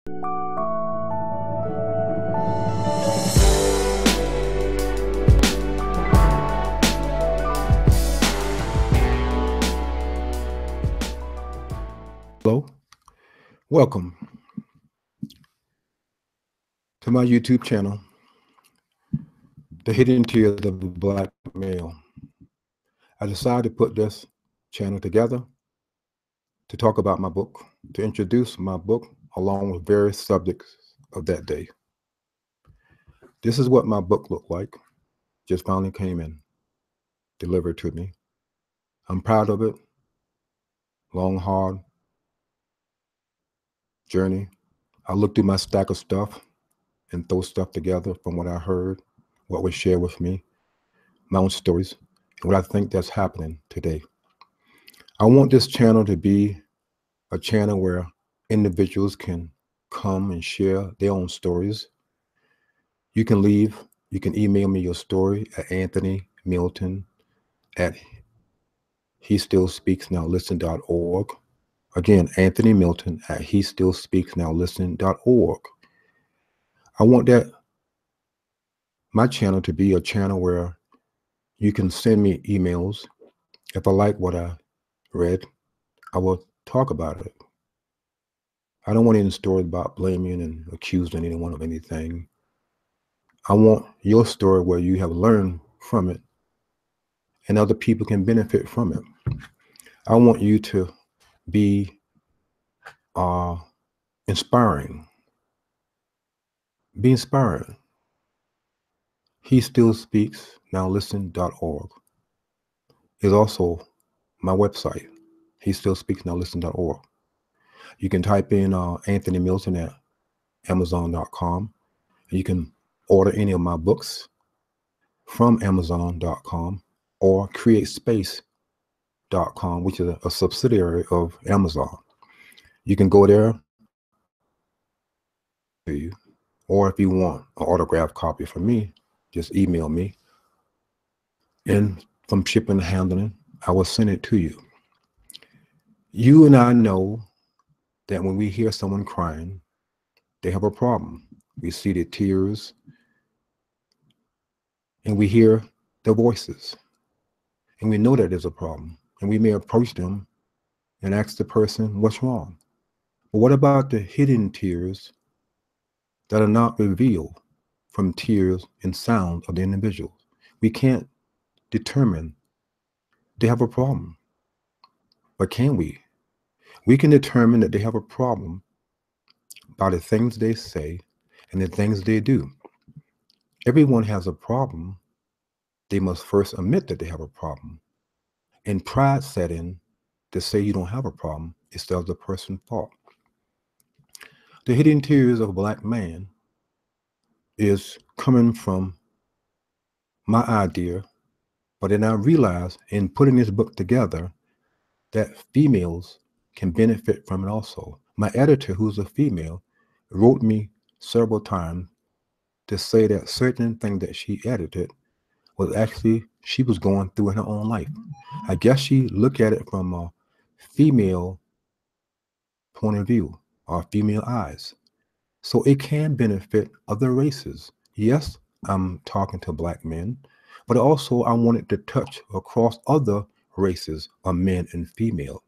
Hello, welcome to my YouTube channel, The Hidden Tears of a Black Male. I decided to put this channel together to talk about my book, to introduce my book along with various subjects of that day. This is what my book looked like. Just finally came in, delivered to me. I'm proud of it. Long, hard journey. I looked through my stack of stuff and throw stuff together from what I heard, what was shared with me, my own stories, and what I think that's happening today. I want this channel to be a channel where individuals can come and share their own stories. You can email me your story at anthonymilton@hestillspeaksnowlisten.org. Again, Anthony Milton at hestillspeaksnowlisten.org. I want my channel to be a channel where you can send me emails. If I like what I read, I will talk about it. I don't want any stories about blaming and accusing anyone of anything. I want your story where you have learned from it and other people can benefit from it. I want you to be inspiring. Be inspired. He Still Speaks Now Listen.org is also my website. He Still Speaks Now Listen.org. You can type in Anthony Milton at Amazon.com. You can order any of my books from Amazon.com or CreateSpace.com, which is a subsidiary of Amazon. You can go there, or if you want an autographed copy from me, just email me. And from shipping and handling, I will send it to you. You and I know that when we hear someone crying, they have a problem. We see the tears and we hear their voices. And we know that there's a problem. And we may approach them and ask the person, what's wrong? But what about the hidden tears that are not revealed from tears and sound of the individual? We can't determine they have a problem. But can we? We can determine that they have a problem by the things they say and the things they do. Everyone has a problem. They must first admit that they have a problem. And pride set in to say you don't have a problem instead of the person's fault. The hidden tears of a black man is coming from my idea, but then I realized in putting this book together that females can benefit from it also. My editor, who's a female, wrote me several times to say that certain things that she edited was actually she was going through in her own life. I guess she looked at it from a female point of view or female eyes. So it can benefit other races. Yes, I'm talking to black men, but also I wanted to touch across other races of men and female.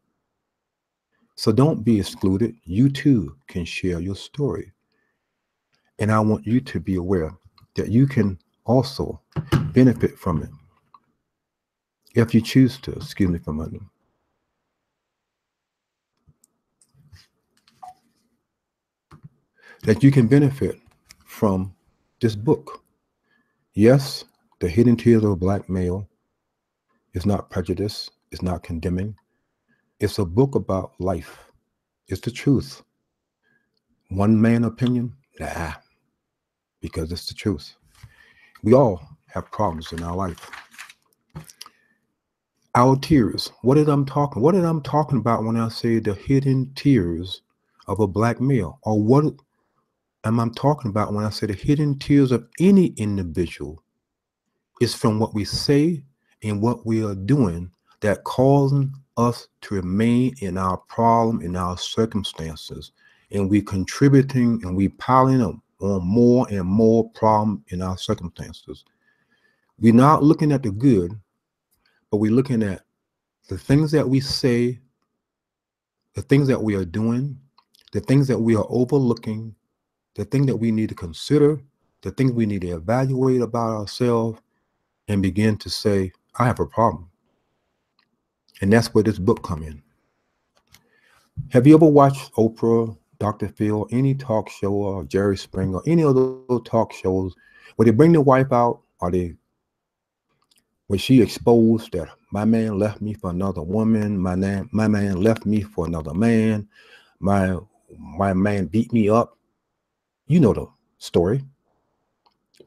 So don't be excluded. You too can share your story. And I want you to be aware that you can also benefit from it if you choose to. Excuse me for a moment. That you can benefit from this book. Yes, The Hidden Tears of a Black Male is not prejudice, it's not condemning. It's a book about life. It's the truth. One man opinion? Nah, because it's the truth. We all have problems in our life. Our tears. What am I talking about when I say the hidden tears of a black male? Or what am I talking about when I say the hidden tears of any individual? Is from what we say and what we are doing that causing us to remain in our problem, in our circumstances, and we contributing and we piling up on more and more problem in our circumstances. We're not looking at the good, but we're looking at the things that we say, the things that we are doing, the things that we are overlooking, the thing that we need to consider, the things we need to evaluate about ourselves, and begin to say, I have a problem. And that's where this book come in. Have you ever watched Oprah, Dr. Phil, any talk show, or Jerry Springer, any of those talk shows where they bring the wife out, or where she exposed that my man left me for another woman, my man left me for another man, my man beat me up. You know the story.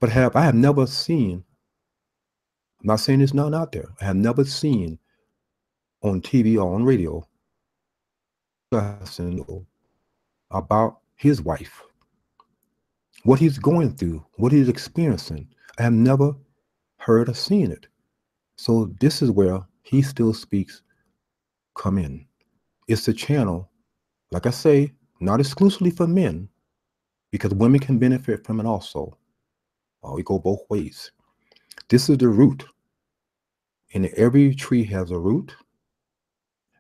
But I have never seen, I'm not saying there's none out there, I have never seen on TV or on radio about his wife, what he's going through, what he's experiencing. I have never heard or seen it. So this is where He Still Speaks come in. It's a channel, like I say, not exclusively for men, because women can benefit from it also. We go both ways. This is the root. And every tree has a root,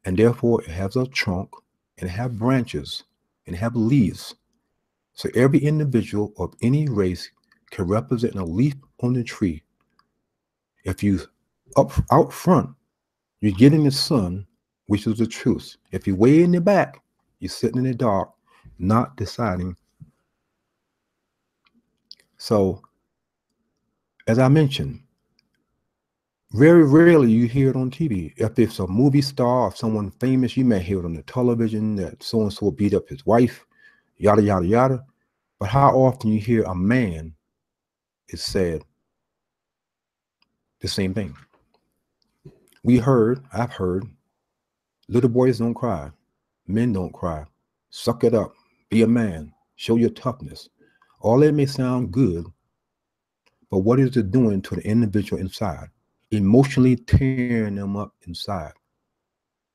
and therefore it has a trunk, and it has branches, and it has leaves. So every individual of any race can represent a leaf on the tree. If you out front, you're getting the sun, which is the truth. If you're way in the back, you're sitting in the dark, not deciding. So, as I mentioned, very rarely you hear it on TV. If it's a movie star or someone famous, you may hear it on the television that so-and-so beat up his wife, yada, yada, yada. But how often you hear a man is said the same thing? I've heard, little boys don't cry, men don't cry, suck it up, be a man, show your toughness. All that may sound good, but what is it doing to the individual inside? Emotionally tearing them up inside,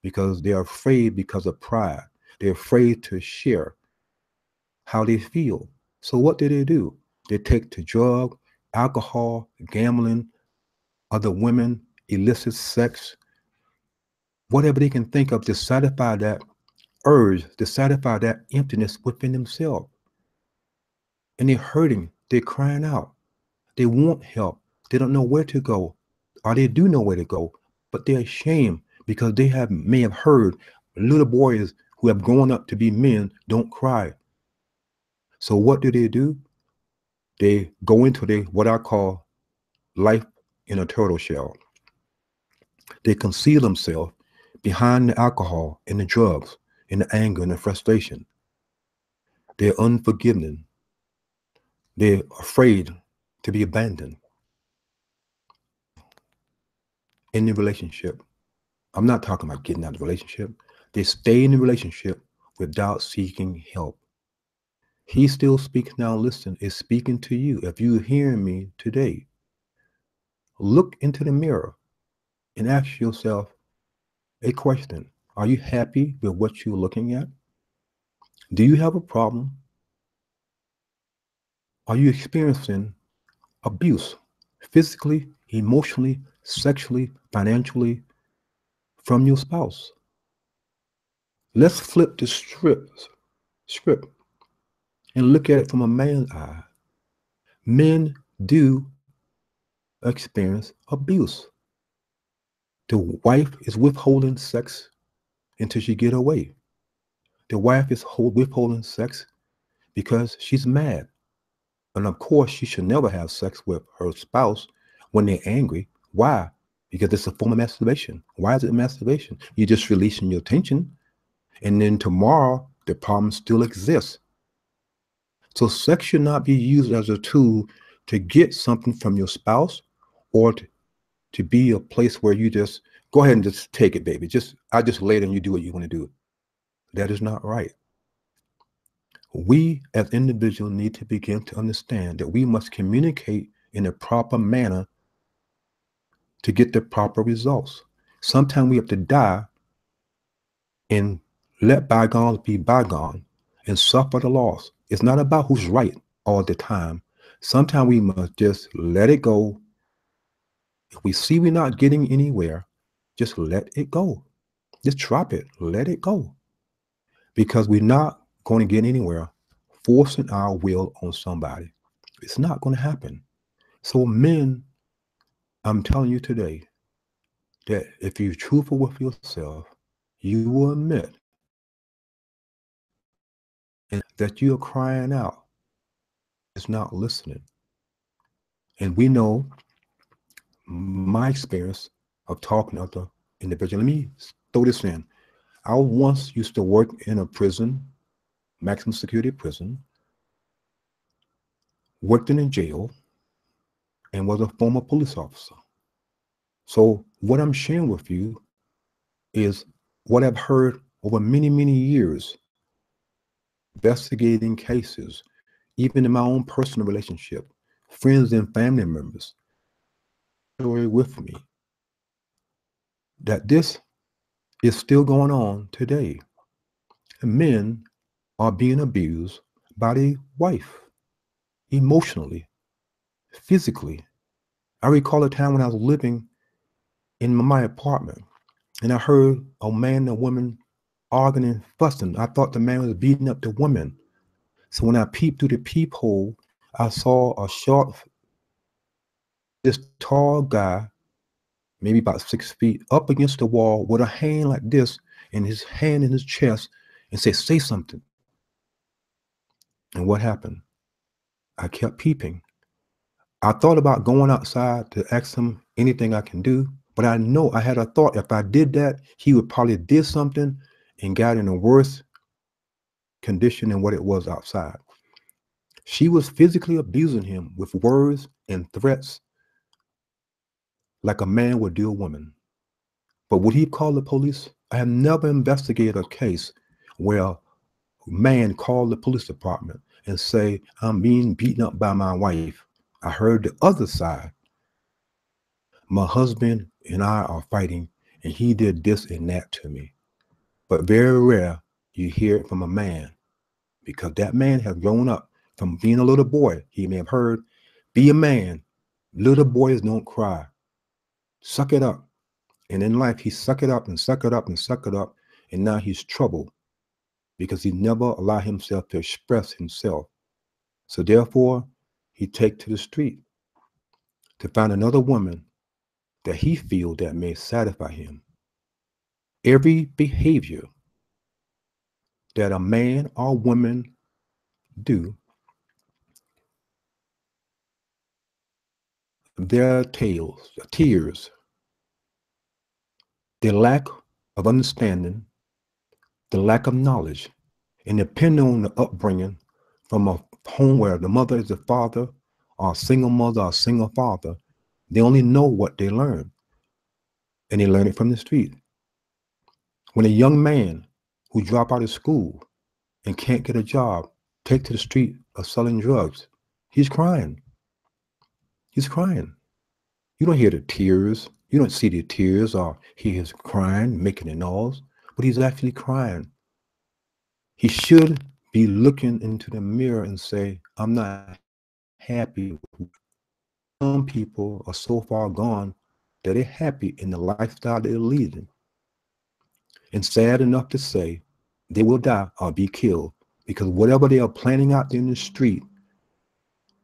because they're afraid, because of pride. They're afraid to share how they feel. So what do? They take to drug, alcohol, gambling, other women, illicit sex, whatever they can think of to satisfy that urge, to satisfy that emptiness within themselves. And they're hurting, they're crying out. They want help. They don't know where to go, or they do know where to go, but they're ashamed because they may have heard little boys who have grown up to be men don't cry. So what do? They go into what I call life in a turtle shell. They conceal themselves behind the alcohol and the drugs and the anger and the frustration. They're unforgiving. They're afraid to be abandoned in the relationship. I'm not talking about getting out of the relationship. They stay in the relationship without seeking help. He Still Speaks Now, listen, is speaking to you. If you're hearing me today, look into the mirror and ask yourself a question. Are you happy with what you're looking at? Do you have a problem? Are you experiencing abuse, physically, emotionally, sexually, financially, from your spouse? Let's flip the script and look at it from a man's eye. Men do experience abuse. The wife is withholding sex until she get away. The wife is withholding sex because she's mad. And of course, she should never have sex with her spouse when they're angry. Why? Because it's a form of masturbation. Why is it masturbation? You're just releasing your tension. And then tomorrow, the problem still exists. So sex should not be used as a tool to get something from your spouse, or to be a place where you just go ahead and just take it, baby. I just lay it and you do what you want to do. That is not right. We as individuals need to begin to understand that we must communicate in a proper manner to get the proper results. Sometimes we have to die and let bygones be bygone and suffer the loss. It's not about who's right all the time. Sometimes we must just let it go. If we see we're not getting anywhere, just let it go. Just drop it. Let it go. Because we're not going to get anywhere forcing our will on somebody. It's not going to happen. So, men, I'm telling you today that if you're truthful with yourself, you will admit that you're crying out. It's not listening. And we know my experience of talking to other individuals. Let me throw this in. I once used to work in a prison, maximum security prison, worked in a jail, and was a former police officer. So what I'm sharing with you is what I've heard over many, many years, investigating cases, even in my own personal relationship, friends and family members, story with me, that this is still going on today. And men are being abused by their wife, emotionally, physically. I recall a time when I was living in my apartment and I heard a man and a woman arguing and fussing. I thought the man was beating up the woman. So when I peeped through the peephole, I saw a short, this tall guy, maybe about 6 feet, up against the wall with a hand like this and his hand in his chest and said, "Say something." And what happened? I kept peeping. I thought about going outside to ask him anything I can do, but I know I had a thought if I did that, he would probably did something and got in a worse condition than what it was outside. She was physically abusing him with words and threats like a man would do a woman. But would he call the police? I have never investigated a case where a man called the police department and say, "I'm being beaten up by my wife." I heard the other side. My husband and I are fighting, and he did this and that to me. But very rare you hear it from a man, because that man has grown up from being a little boy. He may have heard, "Be a man. Little boys don't cry. Suck it up." And in life, he suck it up and suck it up and suck it up. And now he's troubled because he never allowed himself to express himself. So therefore, he take to the street to find another woman that he feel that may satisfy him. Every behavior that a man or woman do, their tears, their lack of understanding, the lack of knowledge, and depending on the upbringing from a home where the mother is the father, or a single mother or a single father, they only know what they learn, and they learn it from the street. When a young man who drop out of school and can't get a job take to the street of selling drugs, he's crying. He's crying. You don't hear the tears. You don't see the tears or hear his crying, making a noise, but he's actually crying. He should be looking into the mirror and say, "I'm not happy." Some people are so far gone that they're happy in the lifestyle they're leading. And sad enough to say, they will die or be killed because whatever they are planning out there in the street,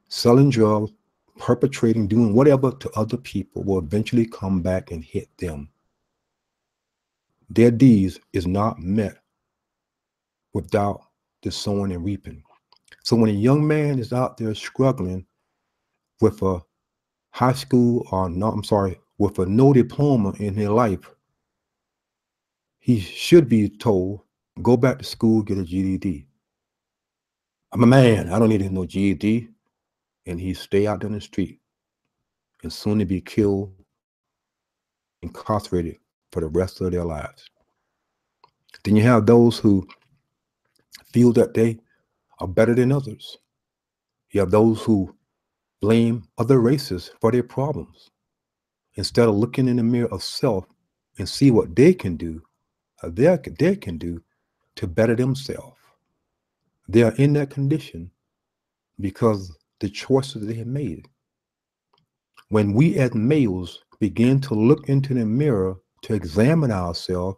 selling drugs, perpetrating, doing whatever to other people, will eventually come back and hit them. Their deeds is not met without the sowing and reaping. So when a young man is out there struggling with a high school or no, I'm sorry, with a no diploma in his life, he should be told, "Go back to school, get a GED." I'm a man, I don't need no GED. And he stay out there in the street and soon to be killed, incarcerated for the rest of their lives. Then you have those who feel that they are better than others. You have those who blame other races for their problems instead of looking in the mirror of self and see what they can do, they can do to better themselves. They are in that condition because the choices they have made. When we as males begin to look into the mirror to examine ourselves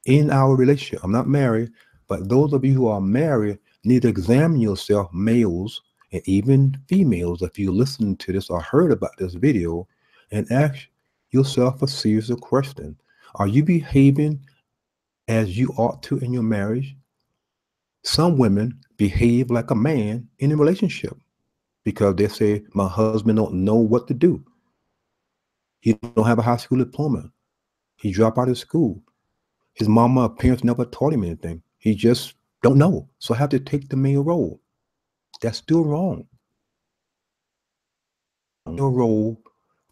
in our relationship, I'm not married, but those of you who are married need to examine yourself, males and even females, if you listen to this or heard about this video, and ask yourself a series of questions. Are you behaving as you ought to in your marriage? Some women behave like a man in a relationship because they say, my husband don't know what to do. He don't have a high school diploma. He dropped out of school. His mama or parents never taught him anything. He just don't know. So I have to take the male role. That's still wrong. Your role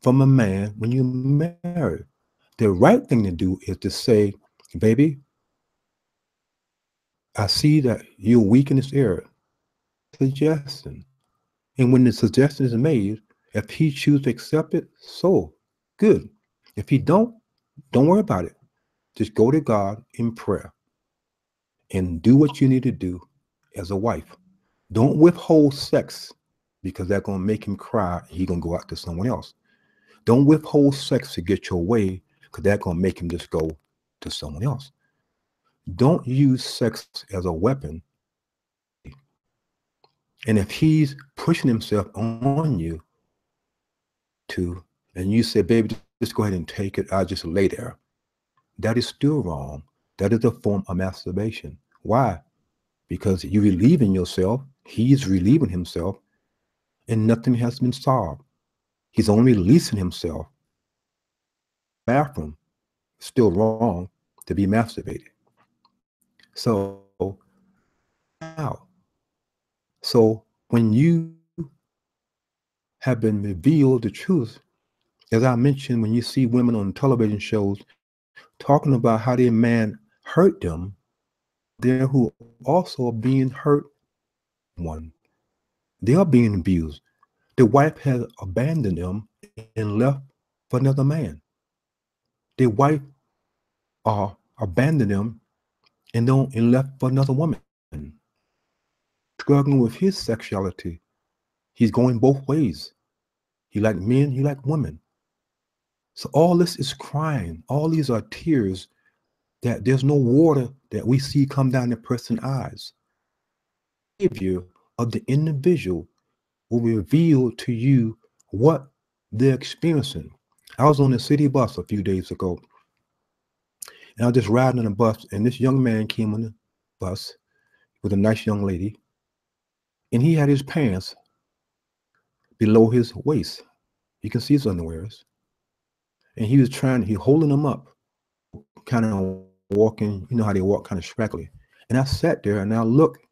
from a man when you marry. The right thing to do is to say, baby, I see that you're weak in this area. Suggestion. And when the suggestion is made, if he chooses to accept it, so good. If he don't worry about it. Just go to God in prayer and do what you need to do as a wife. Don't withhold sex because that's going to make him cry and he's going to go out to someone else. Don't withhold sex to get your way because that's going to make him just go to someone else. Don't use sex as a weapon. And if he's pushing himself on you and you say, baby, just go ahead and take it, I'll just lay there. That is still wrong. That is a form of masturbation. Why? Because you're relieving yourself, he's relieving himself, and nothing has been solved. He's only releasing himself. Bathroom, still wrong to be masturbated. So now, so when you have been revealed the truth, as I mentioned, when you see women on television shows talking about how their man hurt them, they're who also are being hurt. They are being abused. The wife has abandoned them and left for another man. The wife abandoned him and left for another woman. Struggling with his sexuality. He's going both ways. He like men, he like women. So all this is crying. All these are tears that there's no water that we see come down the person's eyes. The behavior of the individual will reveal to you what they're experiencing. I was on the city bus a few days ago, and I was just riding on a bus, and this young man came on the bus with a nice young lady, and he had his pants below his waist. You can see his underwears. And he was holding them up, kind of walking, you know how they walk kind of scraggly. And I sat there and I looked.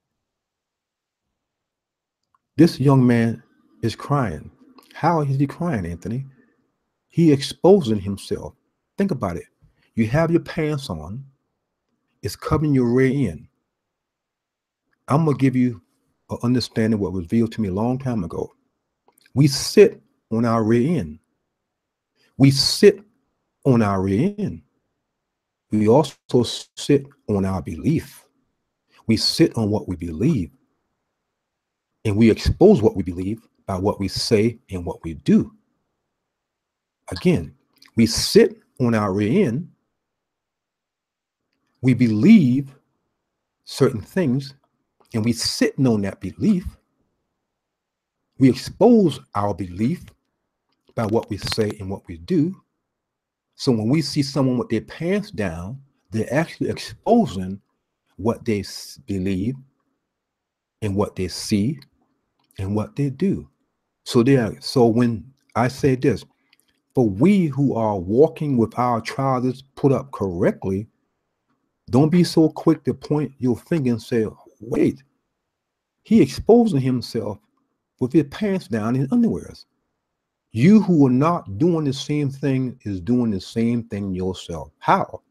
This young man is crying. How is he crying, Anthony? He exposing himself. Think about it. You have your pants on. It's covering your rear end. I'm going to give you an understanding of what was revealed to me a long time ago. We sit on our rear end. We sit on our rear end. We also sit on our belief. We sit on what we believe. And we expose what we believe by what we say and what we do. Again, we sit on our rear end. We believe certain things, and we sitting on that belief. We expose our belief by what we say and what we do. So when we see someone with their pants down, they're actually exposing what they believe and what they see and what they do. So when I say this, for we who are walking with our trousers put up correctly, don't be so quick to point your finger and say, wait, he exposing himself with his pants down in underwears. You who are not doing the same thing is doing the same thing yourself. How?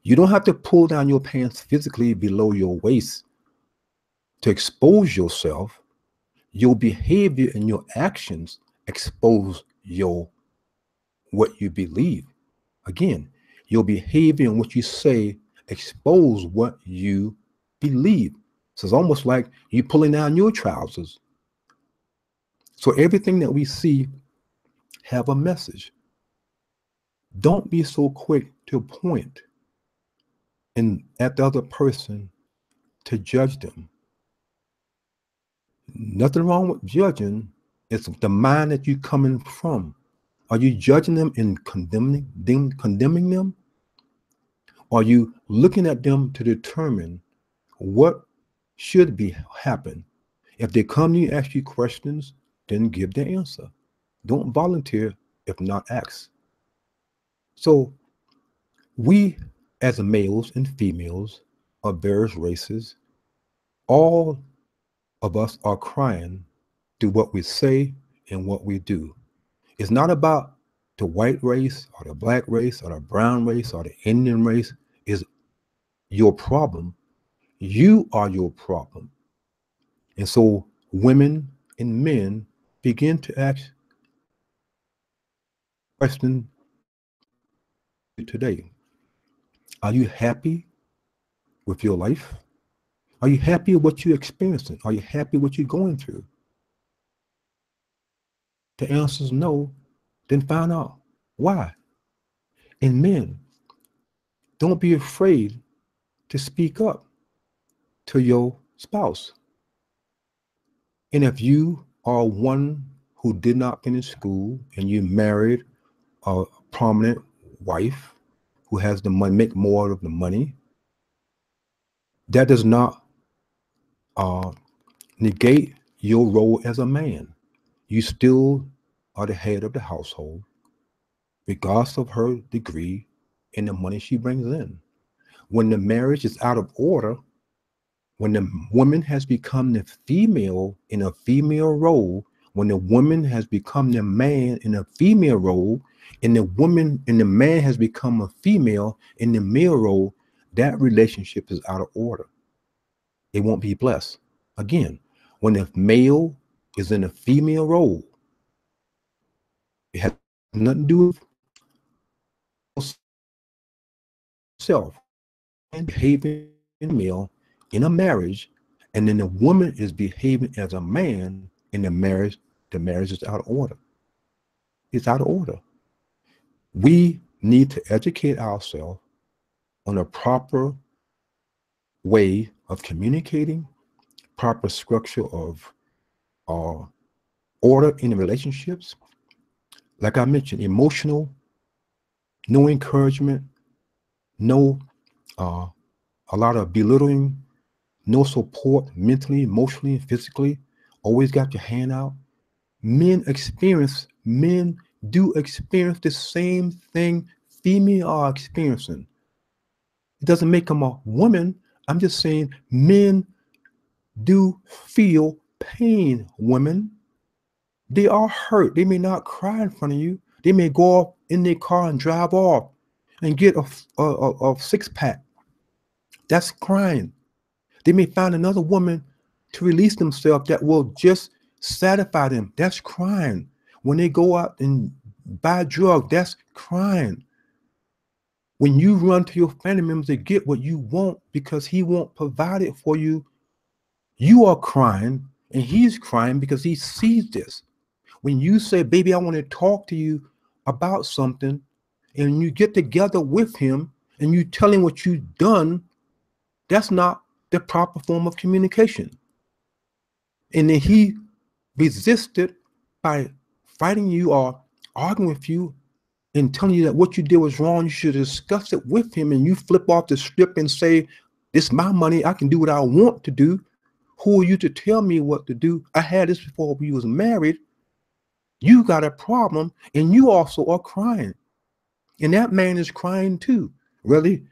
You don't have to pull down your pants physically below your waist to expose yourself. Your behavior and your actions expose what you believe. Again, your behavior and what you say expose what you believe. So it's almost like you pulling down your trousers. So everything that we see have a message. Don't be so quick to point at the other person to judge them. Nothing wrong with judging. It's the mind that you're coming from. Are you judging them and condemning them? Are you looking at them to determine what should be happen? If they come to you and ask you questions, then give the answer. Don't volunteer if not asked. So we, as males and females of various races, all of us are crying through what we say and what we do. It's not about the white race or the black race or the brown race or the Indian race. Is your problem. You are your problem. And so women and men begin to ask questions today. Are you happy with your life? Are you happy with what you're experiencing? Are you happy with what you're going through? The answer is no. Then find out why. And men, don't be afraid to speak up to your spouse. And if you are one who did not finish school and you married a prominent wife who has the money, make more of the money, that does not negate your role as a man. You still are the head of the household, regardless of her degree and the money she brings in. When the marriage is out of order, when the woman has become the female in a female role, when the woman has become the man in a female role, and the woman and the man has become a female in the male role, that relationship is out of order. It won't be blessed. Again, when the male is in a female role, it has nothing to do with self and behaving male in a marriage, and then the woman is behaving as a man in the marriage is out of order. It's out of order. We need to educate ourselves on a proper way of communicating, proper structure of order in the relationships. Like I mentioned, emotional, no encouragement, no a lot of belittling, no support mentally, emotionally, and physically. Always got your hand out. Men do experience the same thing female are experiencing. It doesn't make them a woman. I'm just saying men do feel pain, women. They are hurt. They may not cry in front of you. They may go off in their car and drive off and get a six-pack. That's crying. They may find another woman to release themselves that will just satisfy them. That's crying. When they go out and buy drugs, that's crying. When you run to your family members to get what you want because he won't provide it for you, you are crying and he's crying because he sees this. When you say, baby, I want to talk to you about something, and you get together with him and you tell him what you've done, that's not the proper form of communication. And then he resisted by fighting you or arguing with you and telling you that what you did was wrong. You should discuss it with him, and you flip off the script and say, this is my money. I can do what I want to do. Who are you to tell me what to do? I had this before we was married. You got a problem, and you also are crying. And that man is crying too. Really,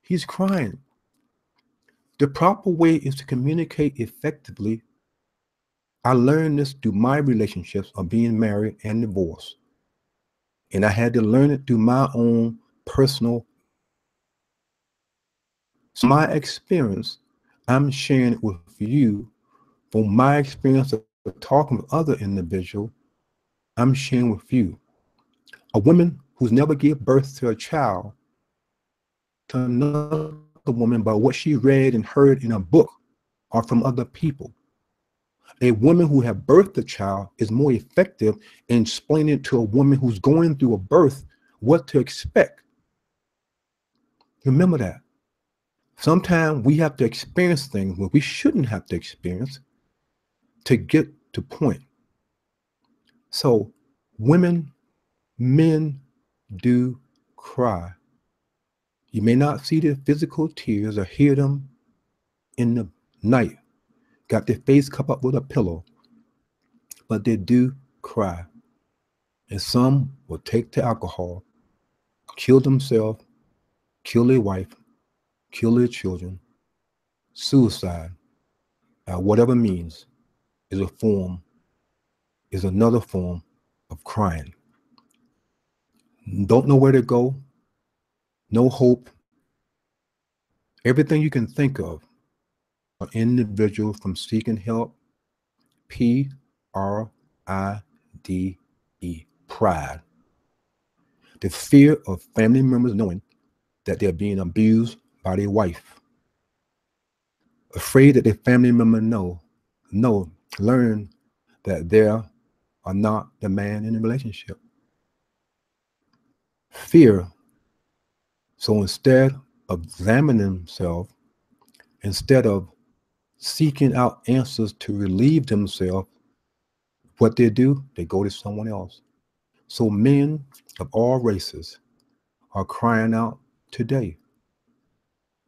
he's crying. The proper way is to communicate effectively. I learned this through my relationships of being married and divorced. And I had to learn it through my own personal. So my experience, I'm sharing it with you. From my experience of talking with other individuals, I'm sharing with you. A woman who's never gave birth to a child to another woman by what she read and heard in a book are from other people. A woman who has birthed a child is more effective in explaining to a woman who's going through a birth what to expect. Remember that. Sometimes we have to experience things where we shouldn't have to experience to get to point. So women, men do cry. You may not see their physical tears or hear them in the night, got their face covered up with a pillow, but they do cry. And some will take to alcohol, kill themselves, kill their wife, kill their children. Suicide, whatever means, is another form of crying. Don't know where to go, no hope. Everything you can think of, an individual from seeking help, PRIDE, pride. The fear of family members knowing that they're being abused by their wife. Afraid that their family members learn that they are not the man in the relationship. Fear. So instead of examining themselves, instead of seeking out answers to relieve themselves, what they do, they go to someone else. So men of all races are crying out today.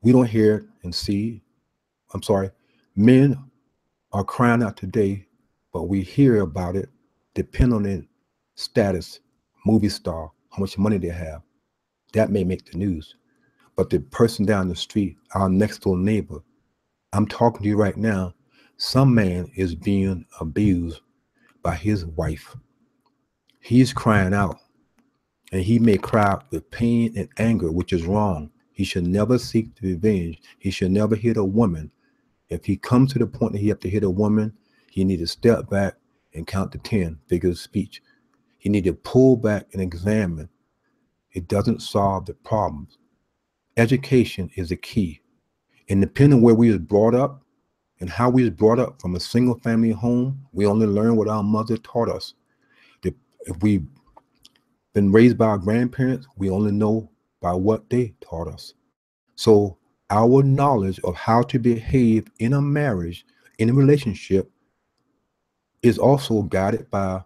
We don't hear it and see. Men are crying out today, but we hear about it depending on their status, movie star, how much money they have. That may make the news. But the person down the street, our next door neighbor, I'm talking to you right now, some man is being abused by his wife. He's crying out, and he may cry out with pain and anger, which is wrong. He should never seek to revenge. He should never hit a woman. If he comes to the point that he have to hit a woman, he need to step back and count to 10, figure of speech. He need to pull back and examine. It doesn't solve the problems. Education is the key. And depending on where we was brought up and how we was brought up from a single family home, we only learn what our mother taught us. If we've been raised by our grandparents, we only know by what they taught us. So our knowledge of how to behave in a marriage, in a relationship, is also guided by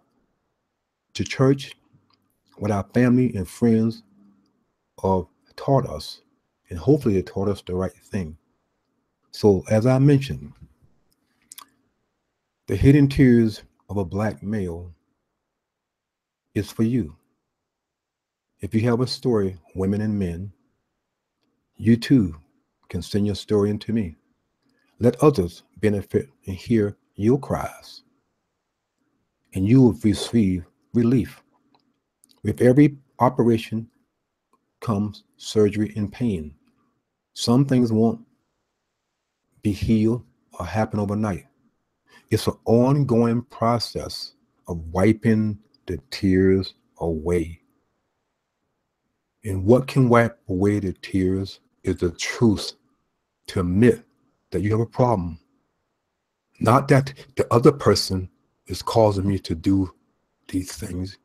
the church, what our family and friends have taught us. And hopefully they taught us the right thing. So as I mentioned, the hidden tears of a black male is for you. If you have a story, women and men, you too can send your story in to me. Let others benefit and hear your cries, and you will receive relief. With every operation comes surgery and pain. Some things won't be healed or happen overnight. It's an ongoing process of wiping the tears away. And what can wipe away the tears is the truth, to admit that you have a problem. Not that the other person is causing me to do these things.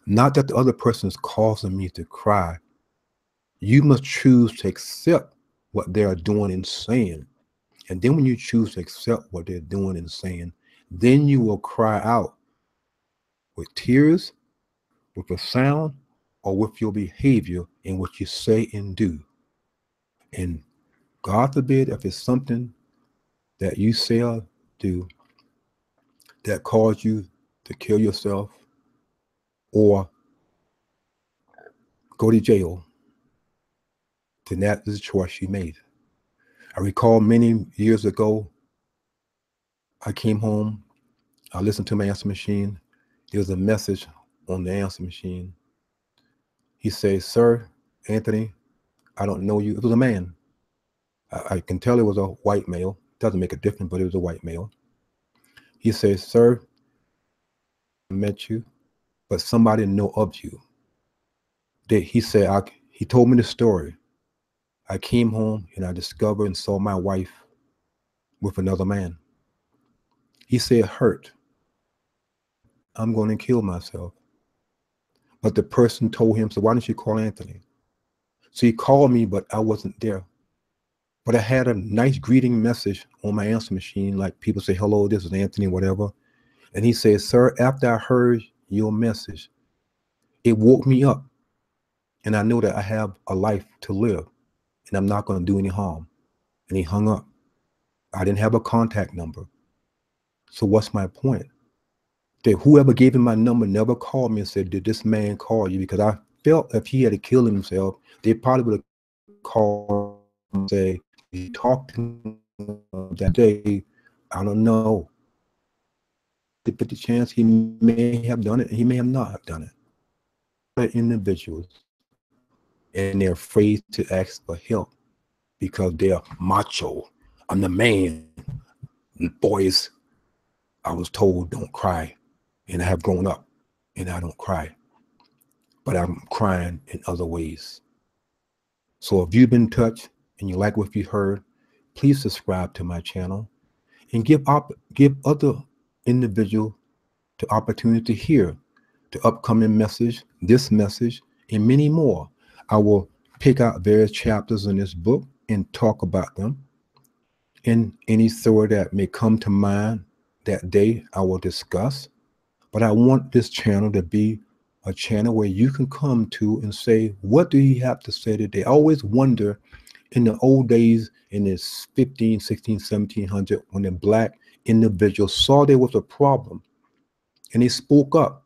Not that the other person is causing me to cry. You must choose to accept what they are doing and saying. And then when you choose to accept what they're doing and saying, then you will cry out with tears, with a sound, or with your behavior in what you say and do. And God forbid if it's something that you say or do that caused you to kill yourself or go to jail, then that is a choice you made. I recall many years ago, I came home, I listened to my answer machine. There was a message on the answer machine. He says, "Sir, Anthony, I don't know you." It was a man. I can tell it was a white male. Doesn't make a difference, but it was a white male. He says, "Sir, I met you, but somebody know of you." He said, he told me the story. I came home and I discovered and saw my wife with another man. He said, hurt, I'm going to kill myself. But the person told him, so why don't you call Anthony? So he called me, but I wasn't there. But I had a nice greeting message on my answer machine, like people say, hello, this is Anthony, whatever. And he said, sir, after I heard your message, it woke me up. And I know that I have a life to live and I'm not going to do any harm. And he hung up. I didn't have a contact number. So what's my point? That whoever gave him my number never called me and said, did this man call you? Because I felt if he had killed himself, they probably would have called and say, he talked to him that day. I don't know. But the chance he may have done it, he may have not have done it. But individuals, and they're afraid to ask for help because they're macho. I'm the man. Boys, I was told don't cry. And I have grown up and I don't cry. But I'm crying in other ways. So if you've been touched and you like what you heard, please subscribe to my channel and give other individuals the opportunity to hear the upcoming message, this message, and many more. I will pick out various chapters in this book and talk about them. And any thought that may come to mind that day, I will discuss. But I want this channel to be a channel where you can come to and say, what do you have to say today? I always wonder, in the old days, in the 15, 16, 1700, when the Black individuals saw there was a problem and they spoke up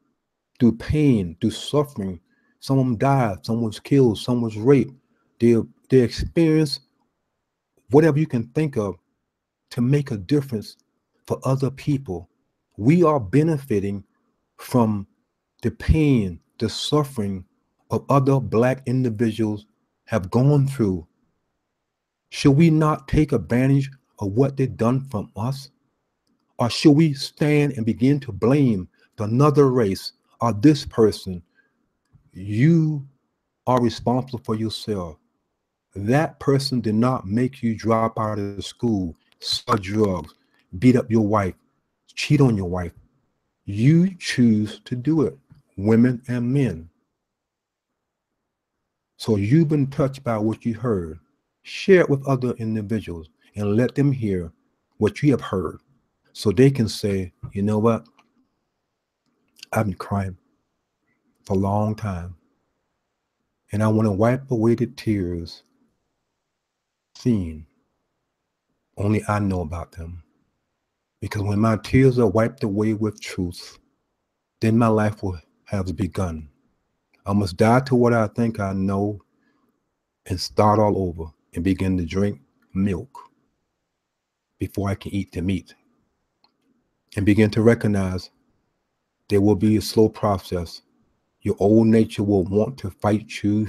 through pain, through suffering. Someone died, someone was killed, someone was raped. They experienced whatever you can think of to make a difference for other people. We are benefiting from the pain, the suffering of other Black individuals have gone through. Should we not take advantage of what they've done from us? Or should we stand and begin to blame another race or this person? You are responsible for yourself. That person did not make you drop out of school, sell drugs, beat up your wife, cheat on your wife. You choose to do it, women and men. So you've been touched by what you heard. Share it with other individuals and let them hear what you have heard so they can say, you know what? I've been crying for a long time and I want to wipe away the tears seeing only I know about them. Because when my tears are wiped away with truth, then my life will have begun. I must die to what I think I know and start all over and begin to drink milk before I can eat the meat. And begin to recognize there will be a slow process. Your old nature will want to fight you,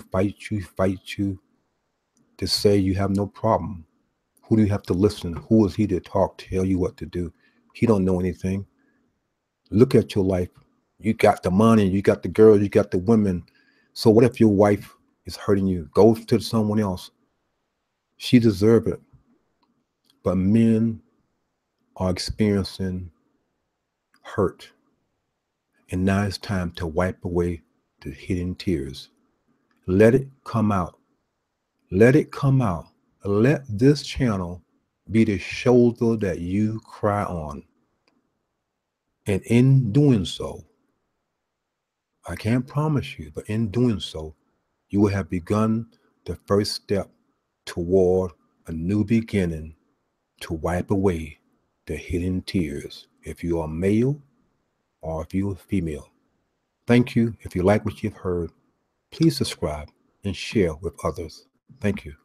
to say you have no problem. Who do you have to listen? Who is he to talk, tell you what to do? He don't know anything. Look at your life. You got the money, you got the girls, you got the women. So what if your wife is hurting you? Go to someone else. She deserves it. But men are experiencing hurt. And now it's time to wipe away the hidden tears. Let it come out. Let it come out. Let this channel be the shoulder that you cry on. And in doing so, I can't promise you, but in doing so, you will have begun the first step toward a new beginning to wipe away the hidden tears, if you are male or if you are female. Thank you. If you like what you've heard, please subscribe and share with others. Thank you.